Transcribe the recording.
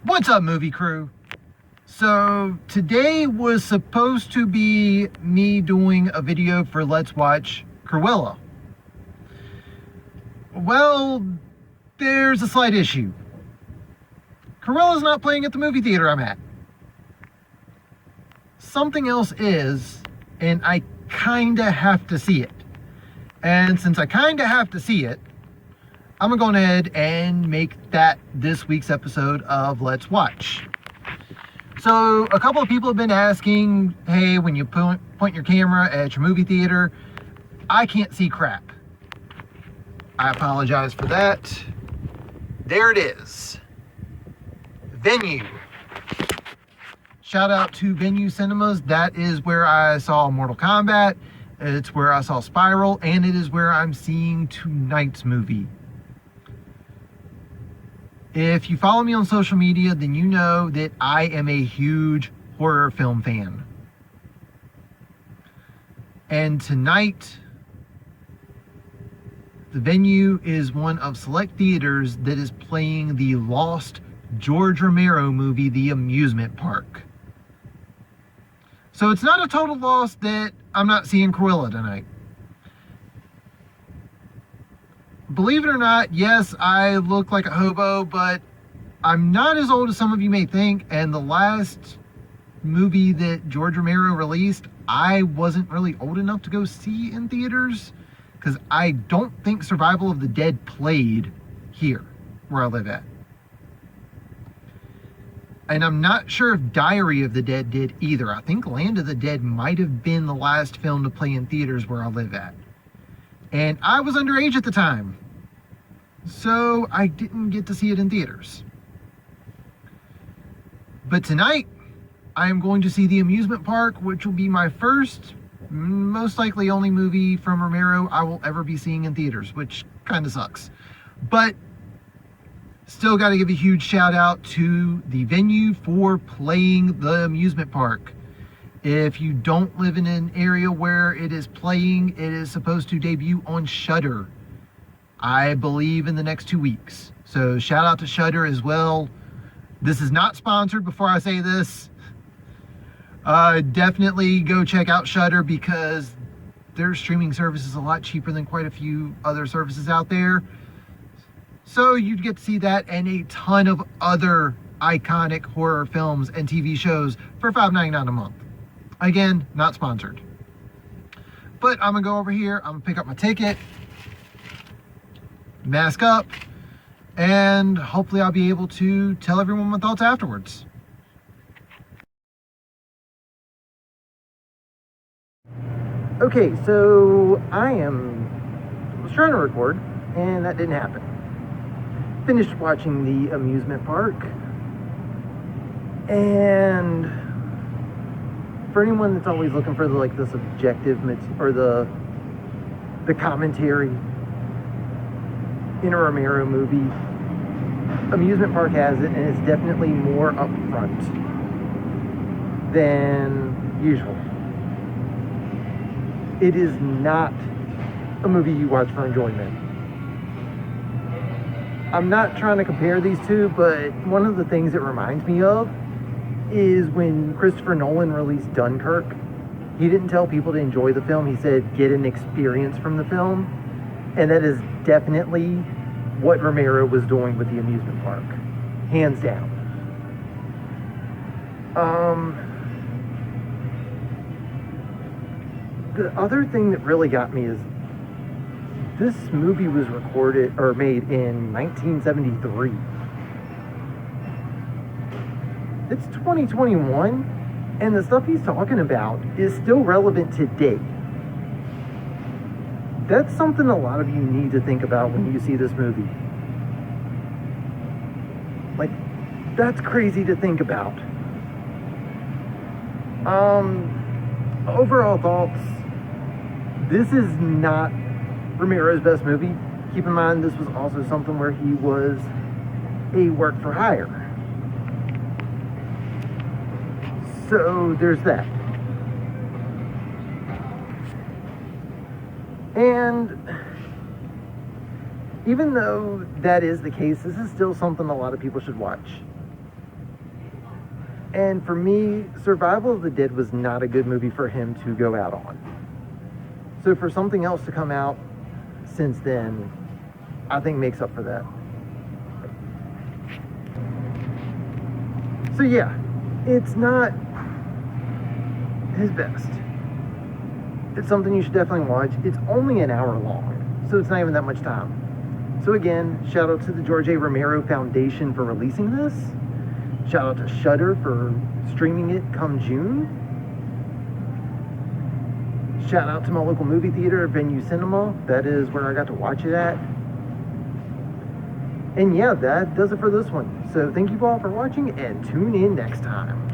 What's up, movie crew? So today was supposed to be me doing a video for Let's Watch Cruella. Well, there's a slight issue. Cruella's not playing at the movie theater I'm at. Something else is, and I kinda have to see it. And since I kinda have to see it, I'm gonna go ahead and make that this week's episode of Let's Watch. So a couple of people have been asking, hey, when you point your camera at your movie theater, I can't see crap. I apologize for that. There it is. Venue. Shout out to Venue Cinemas. That is where I saw Mortal Kombat. It's where I saw Spiral, and it is where I'm seeing tonight's movie. If you follow me on social media, then you know that I am a huge horror film fan. And tonight, the Venue is one of select theaters that is playing the lost George Romero movie, The Amusement Park. So it's not a total loss that I'm not seeing Cruella tonight. Believe it or not, yes, I look like a hobo, but I'm not as old as some of you may think, and the last movie that George Romero released, I wasn't really old enough to go see in theaters, because I don't think Survival of the Dead played here, where I live at. And I'm not sure if Diary of the Dead did either. I think Land of the Dead might have been the last film to play in theaters where I live at. And I was underage at the time, so I didn't get to see it in theaters. But tonight, I am going to see The Amusement Park, which will be my first, most likely only movie from Romero I will ever be seeing in theaters, which kind of sucks. But still got to give a huge shout out to the Venue for playing The Amusement Park. If you don't live in an area where it is playing, it is supposed to debut on Shudder, I believe, in the next 2 weeks. So shout out to Shudder as well. This is not sponsored before I say this. Definitely go check out Shudder because their streaming service is a lot cheaper than quite a few other services out there. So you'd get to see that and a ton of other iconic horror films and TV shows for $5.99 a month. Again, not sponsored. But I'm gonna go over here, I'm gonna pick up my ticket, mask up, and hopefully I'll be able to tell everyone my thoughts afterwards. Okay, so I was trying to record, and that didn't happen. Finished watching The Amusement Park, and for anyone that's always looking for the subjective or the commentary in a Romero movie, Amusement Park has it, and it's definitely more upfront than usual. It is not a movie you watch for enjoyment. I'm not trying to compare these two, but one of the things it reminds me of is when Christopher Nolan released Dunkirk. He didn't tell people to enjoy the film. He said, get an experience from the film. And that is definitely what Romero was doing with The Amusement Park. Hands down. The other thing that really got me is this movie was recorded or made in 1973. It's 2021, and the stuff he's talking about is still relevant today. That's something a lot of you need to think about when you see this movie. That's crazy to think about. Overall thoughts. This is not Romero's best movie. Keep in mind, this was also something where he was a work for hire. So there's that. And even though that is the case, this is still something a lot of people should watch. And for me, Survival of the Dead was not a good movie for him to go out on. So for something else to come out since then, I think makes up for that. So yeah, it's not his best. It's something you should definitely watch. It's only an hour long, so it's not even that much time. So again, shout out to the George A Romero Foundation for releasing this. Shout out to Shudder for streaming it come June. Shout out to my local movie theater, Venue Cinema. That is where I got to watch it at. And yeah, that does it for this one. So thank you all for watching, and tune in next time.